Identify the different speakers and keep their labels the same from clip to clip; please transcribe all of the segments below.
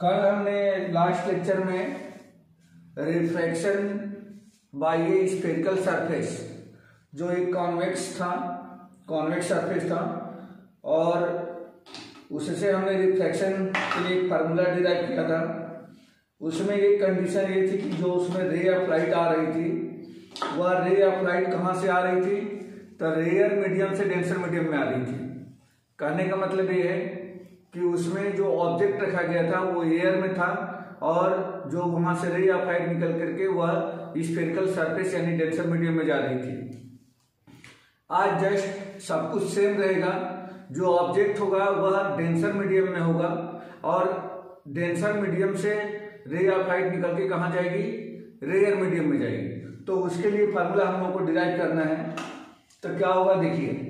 Speaker 1: कल हमने last lecture में refraction by a spherical surface, जो एक कॉन्वेक्स सरफेस था, और उससे हमने रिफ्रैक्शन के लिए एक फार्मूला डिराइव किया था। उसमें एक कंडीशन ये थी कि जो उसमें रे ऑफ लाइट आ रही थी, वह रे ऑफ लाइट कहाँ से आ रही थी? तो रेयर मीडियम से डेंसर मीडियम में आ रही थी। कहने का मतलब ये है कि उसमें जो ऑब्जेक्ट रखा गया था वो एयर में था, और जो वहां से रे ऑफ लाइट निकल करके वह स्फेरिकल सरफेस यानी डेंसर मीडियम में जा रही थी। आज जस्ट सब कुछ सेम रहेगा। जो ऑब्जेक्ट होगा वह डेंसर मीडियम में होगा, और डेंसर मीडियम से रे ऑफ लाइट निकल के कहाँ जाएगी? रेयर मीडियम में जाएगी। तो उसके लिए फार्मूला हम लोग को डिराइव करना है। तो क्या होगा देखिए,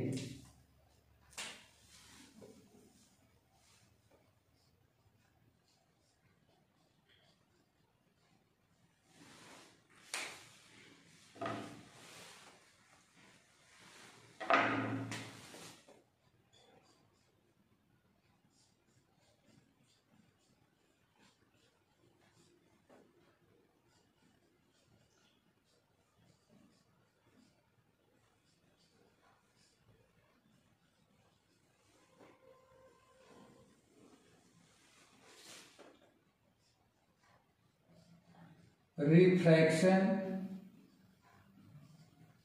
Speaker 1: refraction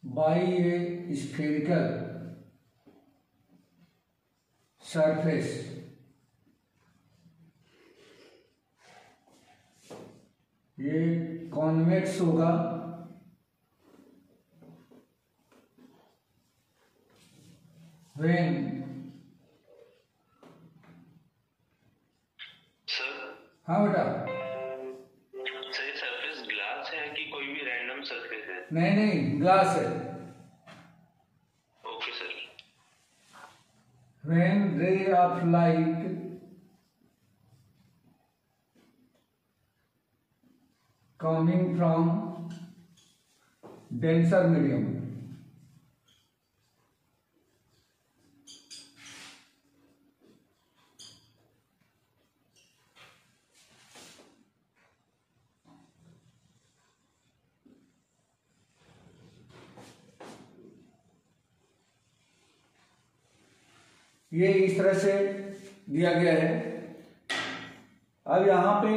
Speaker 1: by a spherical surface ये कॉन्वेक्स होगा व्हेन, हाँ बेटा, नहीं ग्लास है।
Speaker 2: Okay sir.
Speaker 1: When ray of light coming from denser medium, ये इस तरह से दिया गया है। अब यहां पे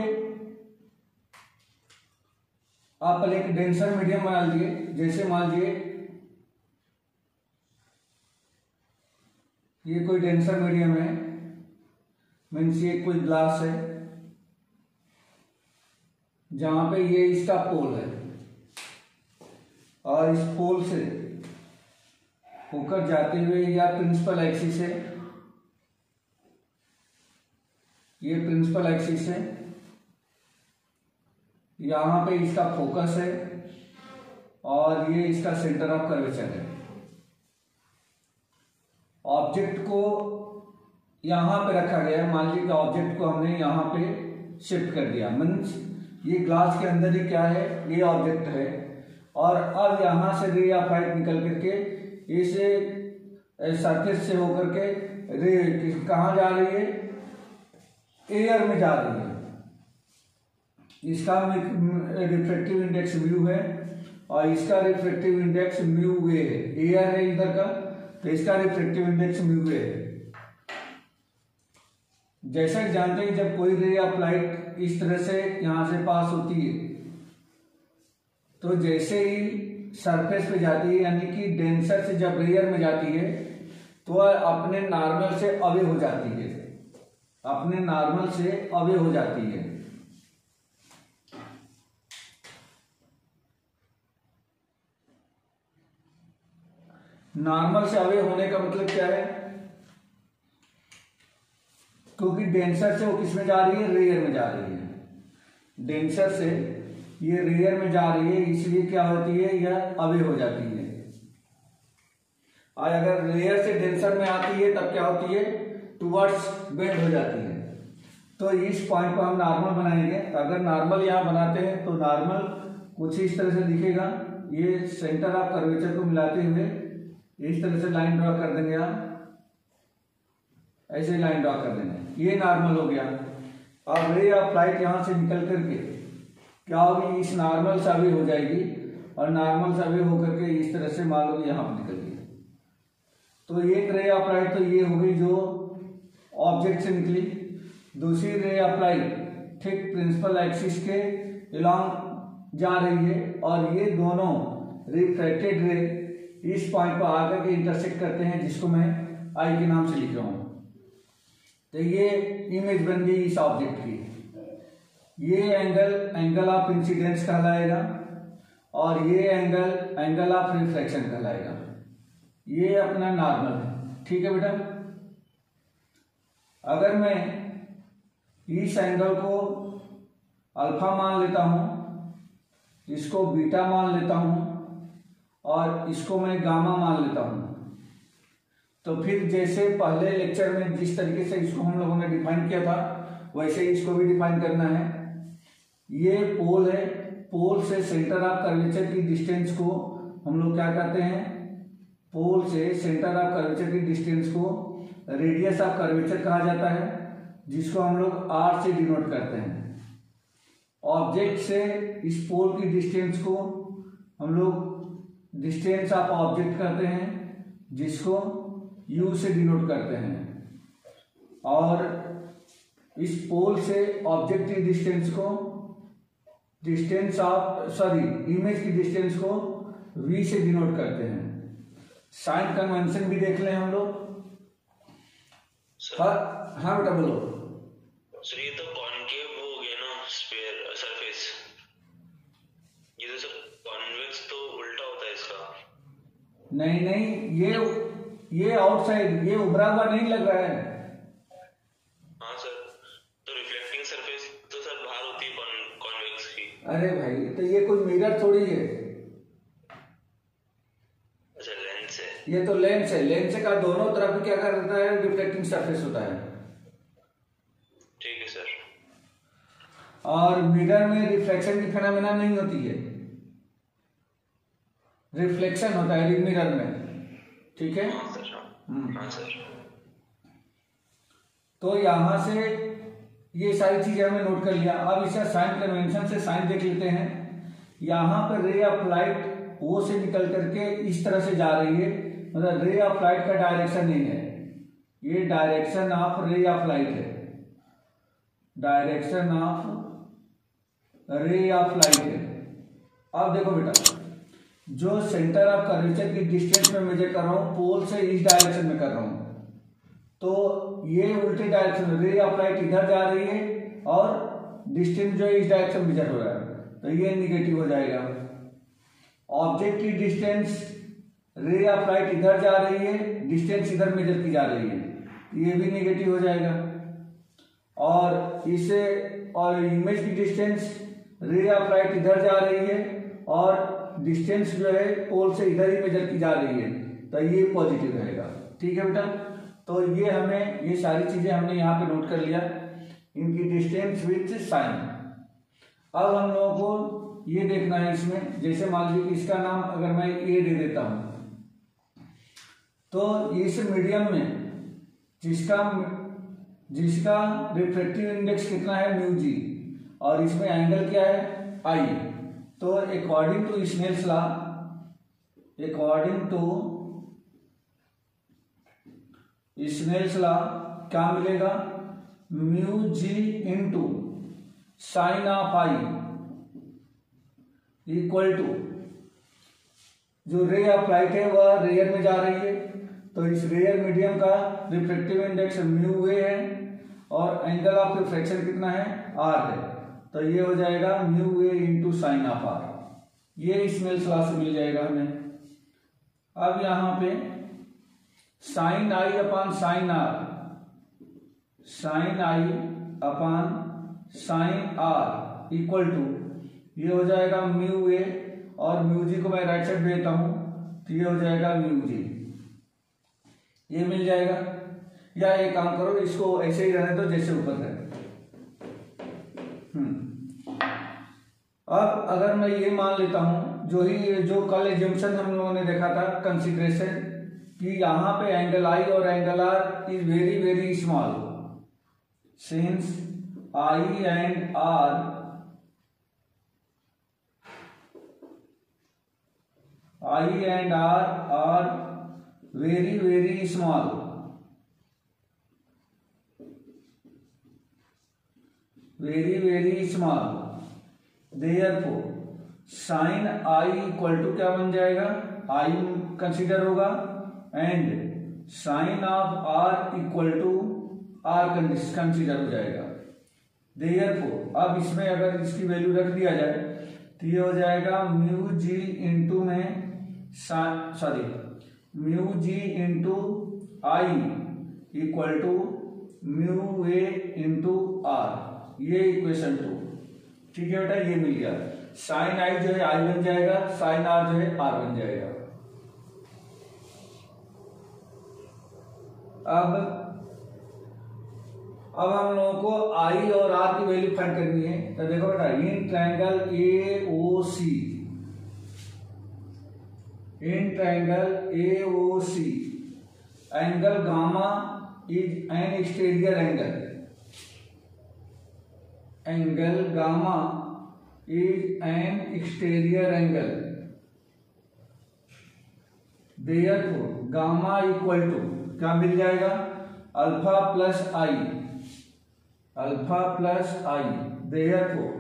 Speaker 1: आप एक डेंसर मीडियम मान लीजिए, जैसे मान लीजिए ये कोई डेंसर मीडियम है, मीन्स ये कोई ग्लास है, जहां पे ये इसका पोल है, और इस पोल से होकर जाते हुए या प्रिंसिपल एक्सिस है, ये प्रिंसिपल एक्सिस है, यहां पे इसका फोकस है, और ये इसका सेंटर ऑफ कर्वेचर है। ऑब्जेक्ट को यहां पे रखा गया है। मान लीजिए कि ऑब्जेक्ट को हमने यहां पे शिफ्ट कर दिया, मीन्स ये ग्लास के अंदर ही क्या है? ये ऑब्जेक्ट है, और अब यहां से रे ऑफ लाइट निकल करके इसे सरफेस से होकर के रे कहाँ जा रही है? एयर में जा रही है। इसका रिफ्रैक्टिव इंडेक्स म्यू है, और इसका रिफ्रैक्टिव इंडेक्स म्यू वे है। एयर है इधर का, तो इसका रिफ्रैक्टिव इंडेक्स म्यू वे है। जैसा कि जानते हैं, जब कोई रे ऑफ लाइट इस तरह से यहां से पास होती है, तो जैसे ही सरफेस पे जाती है, यानी कि डेंसर से जब रेयर में जाती है, तो अपने नॉर्मल से अवे हो जाती है, अपने नॉर्मल से अवे हो जाती है। नॉर्मल से अवे होने का मतलब क्या है? क्योंकि डेंसर से वो किस में जा रही है? रेयर में जा रही है। डेंसर से ये रेयर में जा रही है, इसलिए क्या होती है? यह अवे हो जाती है। और अगर रेयर से डेंसर में आती है तब क्या होती है? टुवर्ड्स बेंड हो जाती है। तो इस पॉइंट को हम नॉर्मल बनाएंगे। अगर नॉर्मल यहाँ बनाते हैं तो नॉर्मल कुछ इस तरह से दिखेगा। ये सेंटर ऑफ कर्वेचर को मिलाते हुए इस तरह से लाइन ड्रॉ कर देंगे आप, ऐसे लाइन ड्रॉ कर देंगे। ये नॉर्मल हो गया। अब रे ऑफ लाइट यहाँ से निकल करके क्या होगी, इस नॉर्मल सा भी हो जाएगी और नॉर्मल सा भी होकर के इस तरह से मान लो यहाँ पर निकल गई। तो एक रे ऑफ लाइट तो ये हो गई जो ऑब्जेक्ट से निकली। दूसरी रे ऑफ लाइट ठीक प्रिंसिपल एक्सिस के अलॉन्ग जा रही है और ये दोनों रिफ्रैक्टेड रे इस पॉइंट पर आकर के इंटरसेक्ट करते हैं, जिसको मैं आई के नाम से लिख रहा हूं। तो ये इमेज बन गई इस ऑब्जेक्ट की। ये एंगल ऑफ इंसिडेंस कहलाएगा और ये एंगल ऑफ रिफ्लेक्शन कहलाएगा। ये अपना नॉर्मल है, ठीक है बेटा। अगर मैं इस एंगल को अल्फा मान लेता हूं, इसको बीटा मान लेता हूं और इसको मैं गामा मान लेता हूं, तो फिर जैसे पहले लेक्चर में जिस तरीके से इसको हम लोगों ने डिफाइन किया था वैसे ही इसको भी डिफाइन करना है। ये पोल है, पोल से सेंटर ऑफ कर्वेचर की डिस्टेंस को हम लोग क्या कहते हैं, पोल से सेंटर ऑफ कर्वेचर की डिस्टेंस को रेडियस ऑफ कर्वेचर कहा जाता है, जिसको हम लोग आर से डिनोट करते हैं। ऑब्जेक्ट से इस पोल की डिस्टेंस को हम लोग डिस्टेंस ऑफ ऑब्जेक्ट कहते हैं, जिसको यू से डिनोट करते हैं। और इस पोल से ऑब्जेक्ट की डिस्टेंस को इमेज की डिस्टेंस को वी से डिनोट करते हैं। साइन कन्वेंशन भी देख लें हम लोग। हाँ बेटा बोलो।
Speaker 2: सर ये तो कॉनकेव हो गया ना स्फीयर सरफेस, ये तो सर कॉन्वेक्स तो उल्टा होता है इसका।
Speaker 1: नहीं, ये आउटसाइड, ये उभरा हुआ नहीं लग रहा है।
Speaker 2: हाँ सर, तो रिफ्लेक्टिंग सरफेस तो सर बाहर होती है कॉन्वेक्स की।
Speaker 1: अरे भाई, तो ये कोई मिरर थोड़ी है।
Speaker 2: अच्छा लेंस है।
Speaker 1: ये तो लेंस है। लेंस का दोनों तरफ क्या करता है, रिफ्लेक्टिंग सरफेस होता है।
Speaker 2: ठीक है सर।
Speaker 1: और मिरर में रिफ्लेक्शन की फिनोमेना नहीं होती है, रिफ्लेक्शन होता है मिरर में, ठीक है।
Speaker 2: हाँ सर। हाँ सर।
Speaker 1: तो यहां से ये सारी चीजें हमने नोट कर लिया। अब इसे साइन कन्वेंशन से साइन देख लेते हैं। यहां पर रे ऑफ लाइट ओ से निकल करके इस तरह से जा रही है, मतलब रे ऑफ लाइट का डायरेक्शन नहीं है, ये direction of ray of light है, direction of ray of light है। अब देखो बेटा, जो सेंटर ऑफ कर्वेचर की डिस्टेंस में मेजर कर रहा हूं, पोल से इस डायरेक्शन में कर रहा हूं, तो ये उल्टे डायरेक्शन, रे ऑफ लाइट इधर जा रही है और डिस्टेंस जो है इस डायरेक्शन मेजर हो रहा है, तो ये निगेटिव हो जाएगा। ऑब्जेक्ट की डिस्टेंस, रे ऑफ लाइट इधर जा रही है, डिस्टेंस इधर मेजर की जा रही है, ये भी निगेटिव हो जाएगा। और इसे और इमेज की डिस्टेंस, रे ऑफ लाइट इधर जा रही है और डिस्टेंस जो है पोल से इधर ही मेजर की जा रही है, तो ये पॉजिटिव रहेगा, ठीक है बेटा। तो ये हमें, ये सारी चीजें हमने यहाँ पे नोट कर लिया, इनकी डिस्टेंस विथ साइन। अब हम लोगों को ये देखना है इसमें, जैसे मान लीजिए इसका नाम अगर मैं ए दे देता हूं, तो इस मीडियम में जिसका रिफ्रैक्टिव इंडेक्स कितना है, म्यू जी, और इसमें एंगल क्या है, आई। तो अकॉर्डिंग टू स्नेल्स लॉ क्या मिलेगा, mu ji into sine of I equal to, जो रे ऑफ लाइट है वह रेयर में जा रही है, तो इस रेयर मीडियम का रिफ्रैक्टिव इंडेक्स म्यू ए है और एंगल ऑफ रिफ्रैक्शन कितना है, आर है, तो ये हो जाएगा mu A into sine of R. ये स्नेल्स लॉ से मिल जाएगा हमें। अब यहां पे sine I upon sine R, sine I upon sine R equal to, ये हो जाएगा म्यू ए और म्यू जी को मैं राइट साइड देता हूं, तो ये हो जाएगा म्यू जी, ये मिल जाएगा। या एक काम करो, इसको ऐसे ही रहने दो जैसे ऊपर है। अब अगर मैं ये मान लेता हूं, जो कल एजम्पशन हम लोगों ने देखा था, कंसीडरेशन, कि यहां पे एंगल आई और angle R is very very small, since I and R are very very small. Very very small. Therefore sin I equal to क्या बन जाएगा, I कंसीडर होगा and sine of R equal to R consider हो जाएगा. Therefore अब इसमें अगर इसकी वैल्यू रख दिया जाए तो ये हो जाएगा म्यू जी इंटू में mu ji into I equal to mu A into R. ये इक्वेशन 2. ठीक है बेटा, ये मिल गया. साइन आई जो है आई बन जाएगा, साइन आर जो है आर बन जाएगा. अब हम लोगों को आई और आर की वैल्यू फाइंड करनी है. तो देखो बेटा, in triangle AOC angle gamma is an exterior angle. Angle gamma is an exterior angle. Therefore gamma equal to क्या मिल जाएगा, alpha plus I. Therefore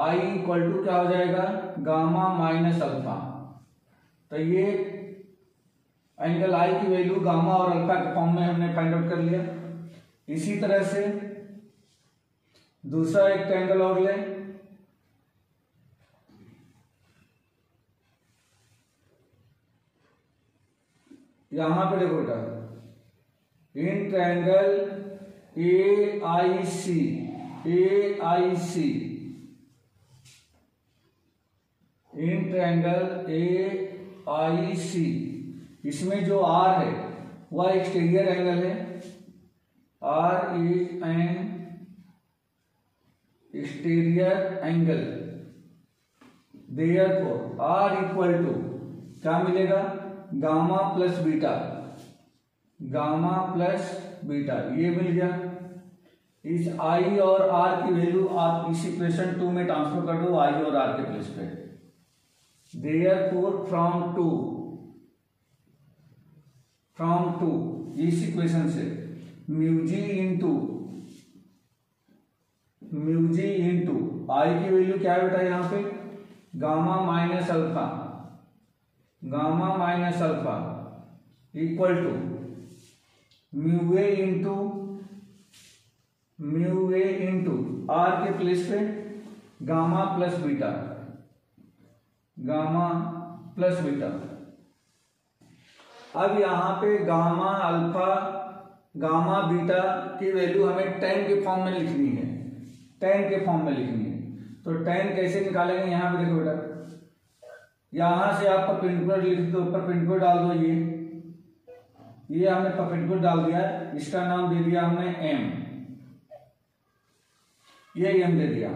Speaker 1: I equal to क्या हो जाएगा, गामा माइनस अल्फा. तो ये एंगल आई की वैल्यू गामा और अल्फा के फॉर्म में हमने फाइंड आउट कर लिया. इसी तरह से दूसरा एक ट्रायंगल और ले. यहां पे देखो बेटा, in triangle AIC in triangle AIC इसमें जो R है वह एक्सटीरियर एंगल है. R is an exterior angle. Therefore R equal to क्या मिलेगा, गामा प्लस बीटा. ये मिल गया. इस I और R की वैल्यू आप इस इक्वेशन 2 में ट्रांसफर कर दो I और R के प्लेस पे. देयरफॉर फ्रॉम टू इस इक्वेशन से म्यू जी इंटू I की वैल्यू क्या है बेटा, यहां पे gamma minus alpha equal to mu A into R के प्लेस पे गामा प्लस बीटा. अब यहाँ पे गामा अल्फा गामा बीटा की वैल्यू हमें tan के फॉर्म में लिखनी है. तो tan कैसे निकालेंगे, यहाँ पे देखो बेटा, यहां से आप परपेंडिकुलर लिख दो, परपेंडिकुलर डाल दो. ये हमने परपेंडिकुलर डाल दिया. इसका नाम दे दिया हमने m. ये m दे दिया.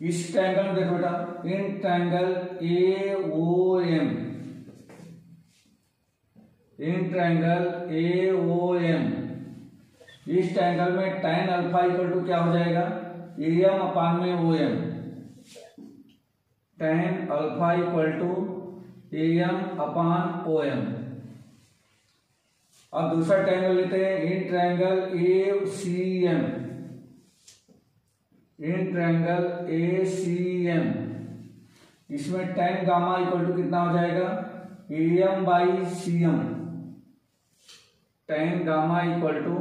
Speaker 1: इस ट्रायंगल में देखो बेटा, इन ट्रायंगल AOM इस ट्रायंगल में tan अल्फा इक्वल टू क्या हो जाएगा, AM अपान में OM. tan alpha equal to AM upon OM. अब दूसरा ट्रायंगल लेते हैं, इन ट्रायंगल ACM इसमें tan गामा इक्वल टू कितना हो जाएगा, AM by CM. tan gamma equal to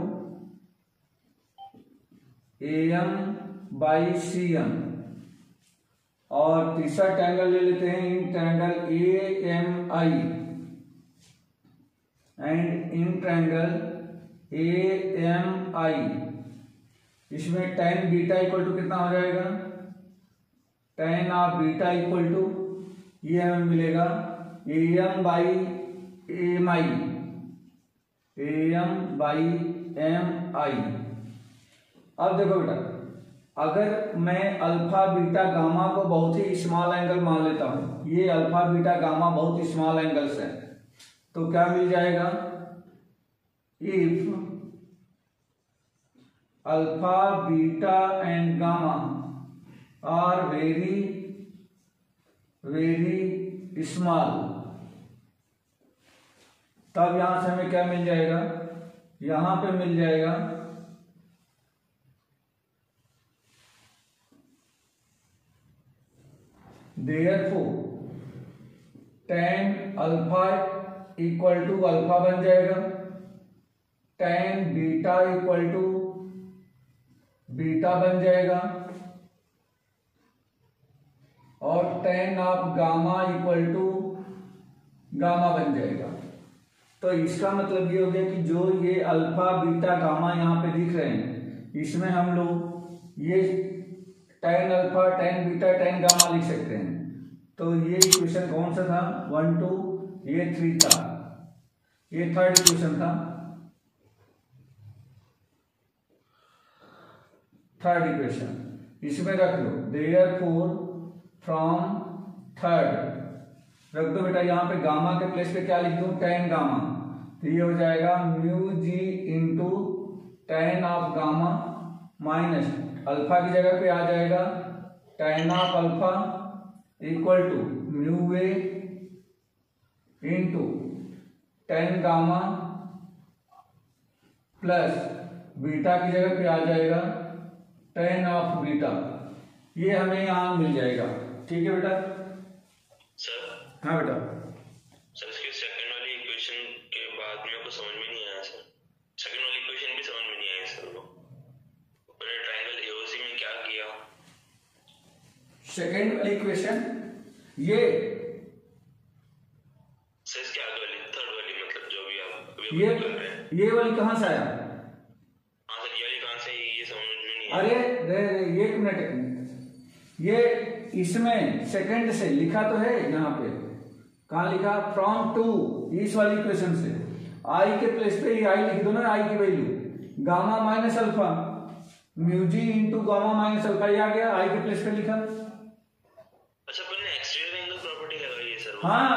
Speaker 1: AM by CM. और तीसरा ट्रायंगल ले लेते हैं, in triangle AMI and in triangle AMI इसमें tan बीटा इक्वल टू कितना हो जाएगा, tan of beta equal to ये हमें मिलेगा AM बाई MI. अब देखो बेटा, अगर मैं अल्फा बीटा गामा को बहुत ही स्मॉल एंगल मान लेता हूं, ये अल्फा बीटा गामा बहुत ही स्मॉल एंगल्स है, तो क्या मिल जाएगा, alpha beta and gamma are very very small, तब यहां से हमें क्या मिल जाएगा, यहां पे मिल जाएगा therefore tan alpha equal to alpha बन जाएगा, tan beta equal to beta बन जाएगा, और tan of gamma equal to gamma बन जाएगा। तो इसका मतलब ये हो गया कि जो ये अल्फा बीटा गामा यहाँ पे दिख रहे हैं, इसमें हम लोग ये tan alpha tan beta tan gamma लिख सकते हैं। तो ये इक्वेशन कौन सा था, 1 2, ये 3 था, ये थर्ड इक्वेशन था, थर्ड इक्वेशन इसमें रख लो। देयरफॉर फ्रॉम थर्ड रख दो बेटा, यहाँ पे गामा के प्लेस पे क्या लिख दूं, tan गामा, तो ये हो जाएगा mu ji into tan of gamma minus alpha की जगह पे आ जाएगा tan of alpha equal to mu A into tan gamma plus beta की जगह पे आ जाएगा tan ऑफ बीटा। ये हमें यहां मिल जाएगा। ठीक है बेटा।
Speaker 2: सर
Speaker 1: हाँ बेटा।
Speaker 2: सर इसके सेकंड वाली इक्वेशन के बाद मेरे को समझ में नहीं आया सर, सेकंड वाली इक्वेशन भी समझ में नहीं आई सर को। पूरे ट्रायंगल एओसी में क्या किया?
Speaker 1: सेकंड वाली इक्वेशन ये
Speaker 2: सर इसके आगे वाली थर्ड वाली, मतलब जो भी आप अभी कर रहे हैं,
Speaker 1: ये वाली कहां से आया?
Speaker 2: हाँ सर ये वाली कहां से, ये समझ में नहीं
Speaker 1: अरे एक मिनट, ये इसमें सेकंड से लिखा तो है, यहाँ पे कहाँ लिखा, फ्रॉम टू, इस वाली इक्वेशन से आई के प्लेस पे आई लिख दो ना, आई की value gamma minus alpha mu g into gamma minus alpha, ये आ गया, आई के प्लेस पे लिखा।
Speaker 2: अच्छा अपन ने एक्सटीरियर एंगल प्रॉपर्टी लगाई है सर।
Speaker 1: हाँ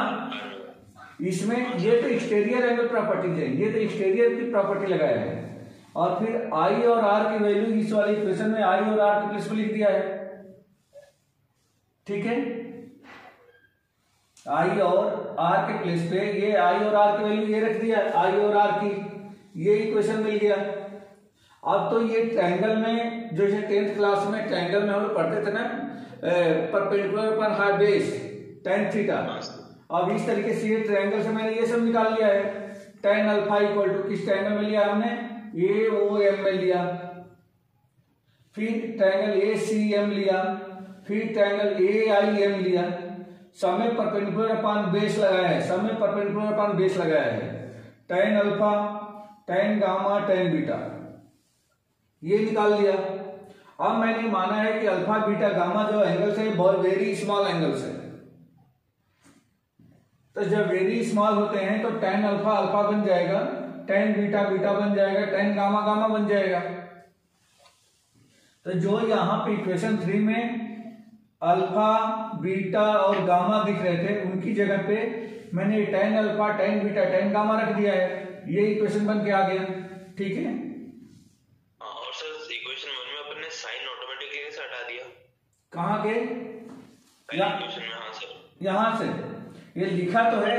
Speaker 1: इसमें ये तो एक्सटीरियर एंगल प्रॉपर्टीज है, ये तो एक्सटीरियर की प्रॉपर्टी लगाया है, और फिर आई और आर की वैल्यू इस वाली इक्वेशन में आई और आर के प्लेस पे लिख दिया है। ठीक है, आई और आर के प्लेस पे ये आई और आर की वैल्यू ये रख दिया, आई और आर की, ये इक्वेशन मिल गया। अब तो ये ट्रायंगल में, जो 10th क्लास में ट्रायंगल में हम लोग पढ़ते थे ना, परपेंडिकुलर पर हाफ बेस tan थीटा, अब इस तरीके से ये ट्रायंगल से मैंने ये सब निकाल लिया है। tan अल्फा इक्वल टू किस ट्रायंगल में लिया हमने, ए ओ एम में लिया, फिर ट्रायंगल ए सी एम लिया, फिर ट्रायंगल ए आई एम लिया, सब में परपेंडिकुलर अपॉन बेस लगाया है, सब में परपेंडिकुलर अपॉन बेस लगाया है। tan alpha tan gamma tan beta ये निकाल लिया। अब मैंने माना है कि अल्फा बीटा गामा जो एंगल्स है बहुत वेरी स्मॉल एंगल्स है, तो जब वेरी स्मॉल होते हैं तो tan अल्फा अल्फा बन जाएगा, tan बीटा बीटा बन जाएगा, tan गामा गामा बन जाएगा। तो जो यहाँ पे इक्वेशन 3 में अल्फा बीटा और गामा दिख रहे थे, उनकी जगह पे मैंने tan alpha tan beta tan gamma रख दिया है, ये इक्वेशन बन के आ गया। ठीक है,
Speaker 2: और सर इक्वेशन 1 में अपन ने साइन ऑटोमेटिकली कैसे हटा दिया?
Speaker 1: कहाँ के?
Speaker 2: इक्वेशन में। हाँ सर,
Speaker 1: यहां से ये लिखा तो है,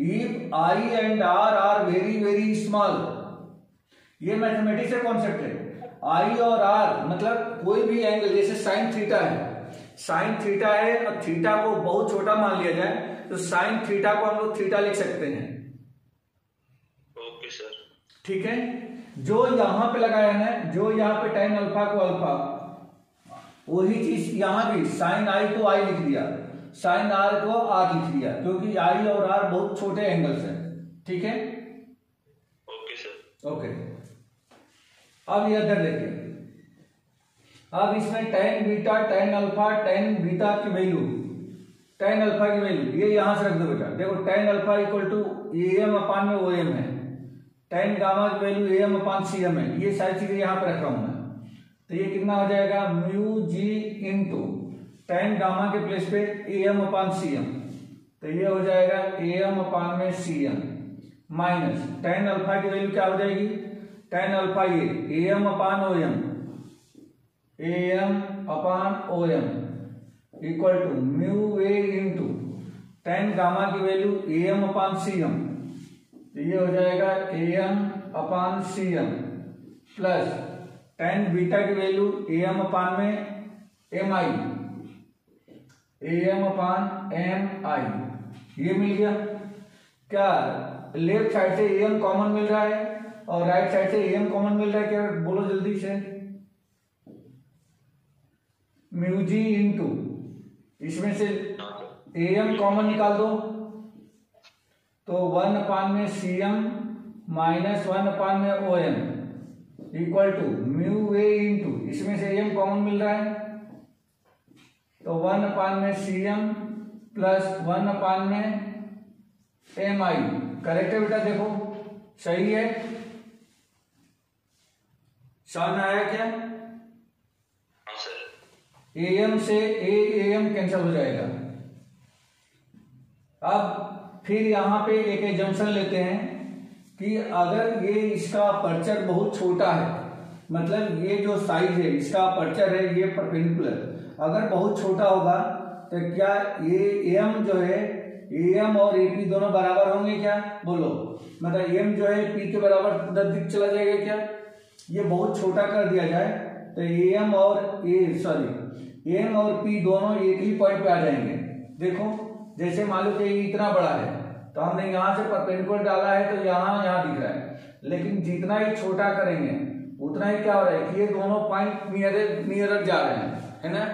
Speaker 1: if I and R are very very small, ये मैथमेटिक्स का कॉन्सेप्ट है। आई और आर मतलब कोई भी एंगल, जैसे साइन थीटा है, साइन थीटा है और थीटा को बहुत छोटा मान लिया जाए तो साइन थीटा को हम लोग थीटा लिख सकते हैं।
Speaker 2: Okay sir.
Speaker 1: ठीक है, जो यहां पे लगाया है ना, जो यहाँ पे tan अल्फा को अल्फा, वही चीज यहां भी साइन आई को आई लिख दिया, साइन आर को आर लिख दिया, क्योंकि आई और आर बहुत छोटे एंगल्स हैं। ठीक है,
Speaker 2: ओके सर।
Speaker 1: ओके। अब ये इधर देखिए, अब इसमें tan beta tan alpha tan beta की वैल्यू, tan अल्फा की वैल्यू ये यहां से रख दो बेटा। देखो tan alpha equal to M upon में ओ एम है, tan गामा की value M upon C M है, ये सारी चीजें यहां पर रख रहा हूं मैं। तो ये कितना हो जाएगा, म्यू जी इंटू tan गामा के प्लेस पे एम अपान सी एम, तो ये हो जाएगा एम अपान में C M minus tan alpha की वैल्यू क्या हो जाएगी, tan alpha A M upon O M equal to mu A into tan gamma की value A M upon C M, तो ये हो जाएगा A M upon C M plus tan beta की वैल्यू ए एम अपान में M I, A M upon M I, ये मिल गया। क्या लेफ्ट साइड से ए एम कॉमन मिल रहा है और राइट साइड से ए एम कॉमन मिल रहा है, क्या बोलो जल्दी से। म्यू जी इंटू इसमें से ए एम कॉमन निकाल दो तो 1 अपान में सी एम माइनस 1 अपान में O M equal to mu A into इसमें से ए एम कॉमन मिल रहा है तो 1 अपान में सी एम प्लस 1 अपान में एम आई। करेक्ट है बेटा, देखो सही है, समझ में आया क्या। ए एम से ए एम कैंसिल हो जाएगा। अब फिर यहां पे एक एजम्पशन लेते हैं कि अगर ये इसका अपर्चर बहुत छोटा है, मतलब ये जो साइज है इसका अपर्चर है ये परपेंडिकुलर, अगर बहुत छोटा होगा तो क्या ये एम जो है एम और एपी दोनों बराबर होंगे क्या, बोलो। मतलब एम जो है पी के बराबर नजदीक चला जाएगा क्या। ये बहुत छोटा कर दिया जाए तो एम और एम और पी दोनों एक ही पॉइंट पे आ जाएंगे। देखो जैसे मान लो कि इतना बड़ा है तो हमने यहाँ से परपेंडिकुलर डाला है तो यहाँ दिख रहा है, लेकिन जितना ही छोटा करेंगे उतना ही क्या हो रहा है कि ये दोनों पॉइंट नियरर जा रहे हैं, है ना।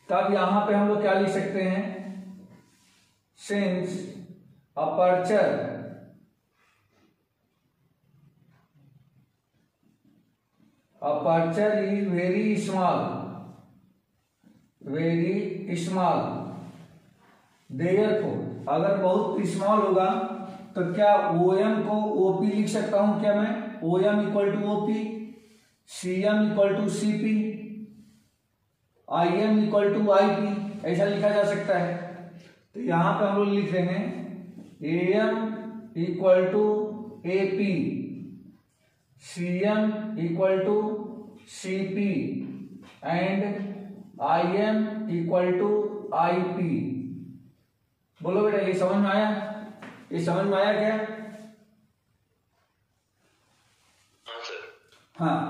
Speaker 1: तब यहां पे हम लोग क्या लिख सकते हैं, since aperture is very small therefore, अगर बहुत स्मॉल होगा तो क्या OM को OP लिख सकता हूं क्या मैं, OM equal to OP, CM equal to CP, IM equal to IP, ऐसा लिखा जा सकता है। तो यहां पे हम लोग लिख रहे हैं AM equal to AP, CM equal to CP and IM equal to IP। बोलो बेटा ये समझ में आया, ये समझ में आया क्या। हाँ,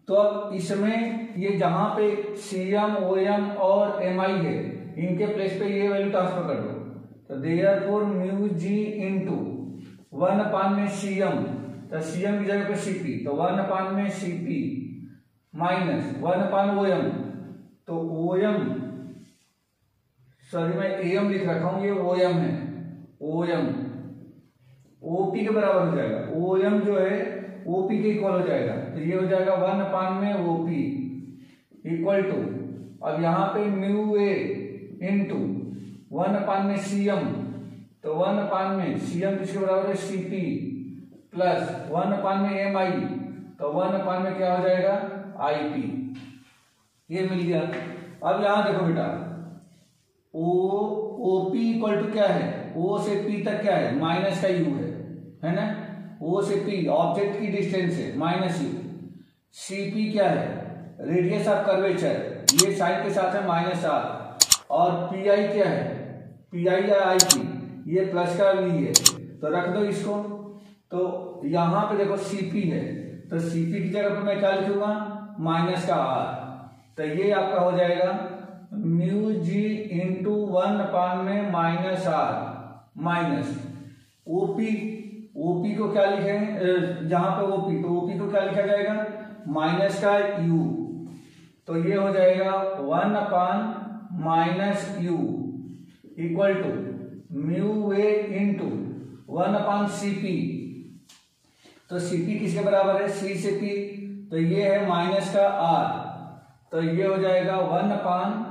Speaker 1: तो अब इसमें ये जहां पे CM OM और MI है इनके प्लेस पे ये वैल्यू ट्रांसफर कर दो, तो therefore mu G into 1 upon में CM, तो CM की जगह पे CP, तो 1 अपान में CP माइनस 1 अपान OM, तो OM सॉरी मैं AM लिख रखा हूं, ये OM है, OM OP के बराबर हो जाएगा, OM जो है OP के इक्वल हो जाएगा, तो ये हो जाएगा 1 अपान में OP इक्वल टू, अब यहाँ पे म्यू ए इंटू 1 अपान में CM, तो 1 अपान में CM किसके बराबर है CP प्लस 1 अपान में MI, तो 1 अपान में क्या हो जाएगा IP, ये मिल गया। अब यहां देखो बेटा OP इक्वल टू क्या है, O से P तक क्या है माइनस का U है ना, O से P ऑब्जेक्ट की डिस्टेंस है माइनस U, CP क्या है रेडियस ऑफ कर्वेचर, ये साइन के साथ है माइनस R, और PI क्या है PI या IP, ये प्लस का V है, तो रख दो इसको। तो यहां पे देखो CP है, तो CP की जगह पे मैं क्या लिखूंगा माइनस का R, तो ये आपका हो जाएगा म्यू जी इंटू 1 अपान में माइनस R माइनस OP को क्या लिखेंगे जहां पे OP को क्या लिखा जाएगा माइनस का U, तो ये हो जाएगा 1 upon minus U equal to mu A into 1 upon CP, तो CP किसके बराबर है C से P, तो ये है माइनस का R, तो ये हो जाएगा 1 अपान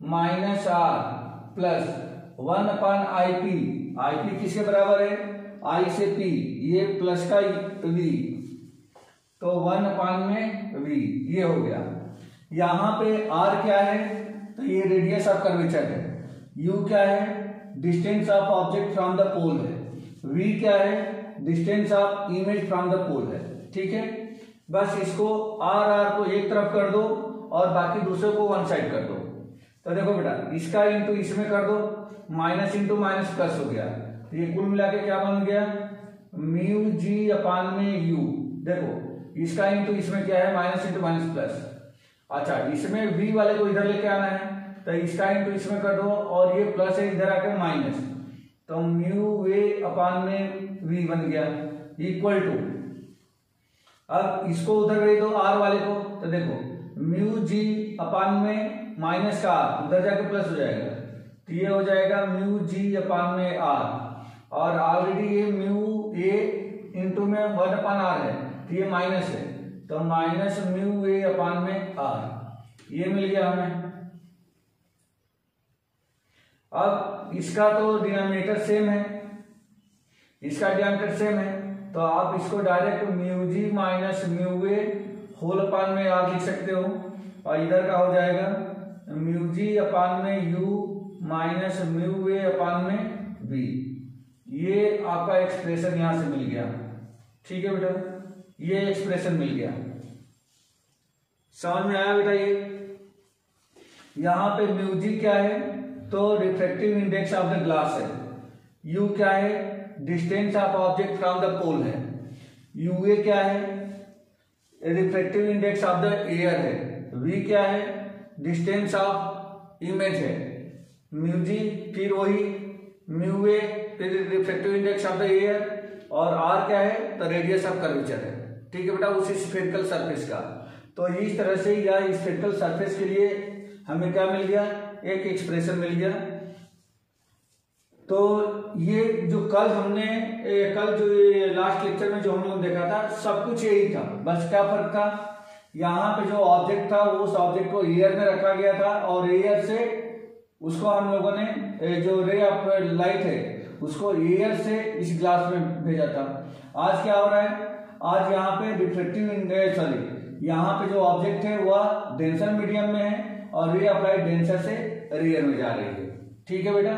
Speaker 1: माइनस R प्लस 1 अपान IP किसके बराबर है I से P, ये प्लस का V, तो 1 अपान में V, ये हो गया। यहां पे R क्या है, तो ये रेडियस ऑफ कर्वेचर है, U क्या है distance of object from the pole है, V क्या है distance of image from the pole है, ठीक है। बस इसको आर को एक तरफ कर दो और बाकी दूसरे को वन साइड कर दो। तो देखो बेटा, इसका इंटू इसमें कर दो, माइनस इंटू माइनस प्लस हो गया, तो ये कुल मिला के क्या बन गया, म्यू जी अपान में यू। देखो इसका इंटू इसमें क्या है, माइनस इंटू माइनस प्लस। अच्छा, इसमें v वाले को इधर लेके आना है, तो इसका इंटू इसमें कर दो और ये प्लस है इधर आकर माइनस, तो म्यू ए अपान में v बन गया इक्वल टू, अब इसको उधर भेज दो आर वाले को, तो देखो म्यू जी अपान में माइनस का आर उधर जाके प्लस हो जाएगा, तो ये हो जाएगा म्यू जी अपान में आर, और ऑलरेडी ये म्यू ए इंटू में 1 अपान आर है, तो ये माइनस है, तो माइनस म्यू ए अपान में आर, ये मिल गया हमें। अब इसका तो डिनोमिनेटर सेम है, इसका डिनोमिनेटर सेम है, तो आप इसको direct mu G minus mu A whole upon में आप लिख सकते हो, और इधर का हो जाएगा म्यू जी अपान में यू माइनस म्यू ए अपान में बी। ये आपका एक्सप्रेशन यहां से मिल गया, ठीक है बेटा, ये एक्सप्रेशन मिल गया। समझ में आया बेटा? ये यहां पे म्यू जी क्या है, तो refractive index of the glass है, यू क्या है, distance of object from the pole है, यू ए क्या है, refractive index of the air है, वी क्या है, डिस्टेंस ऑफ इमेज है, म्यू जी फिर वही म्यू ए फिर refractive index of the air, और आर क्या है, तो रेडियस ऑफ कर्वेचर है, ठीक है बेटा, उसी स्फेरिकल सरफेस का। तो इस तरह से या स्फेरिकल सरफेस के लिए हमें क्या मिल गया, एक एक्सप्रेशन मिल गया। तो ये जो कल हमने जो लास्ट लेक्चर में जो हम लोग देखा था, सब कुछ यही था, बस क्या फर्क था, यहाँ पे जो ऑब्जेक्ट था वो उस ऑब्जेक्ट को एयर में रखा गया था, और एयर से उसको हम लोगों ने जो रे ऑफ लाइट है उसको एयर से इस ग्लास में भेजा था। आज क्या हो रहा है, आज यहाँ पे रिफ्रैक्टिव इंडेक्स, सॉरी यहाँ पे जो ऑब्जेक्ट है वह डेंसर मीडियम में है और रे ऑफ लाइट डेंसर से रेयर में जा रही है, ठीक है बेटा?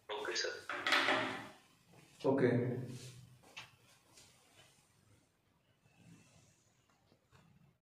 Speaker 2: Okay sir.
Speaker 1: ओके।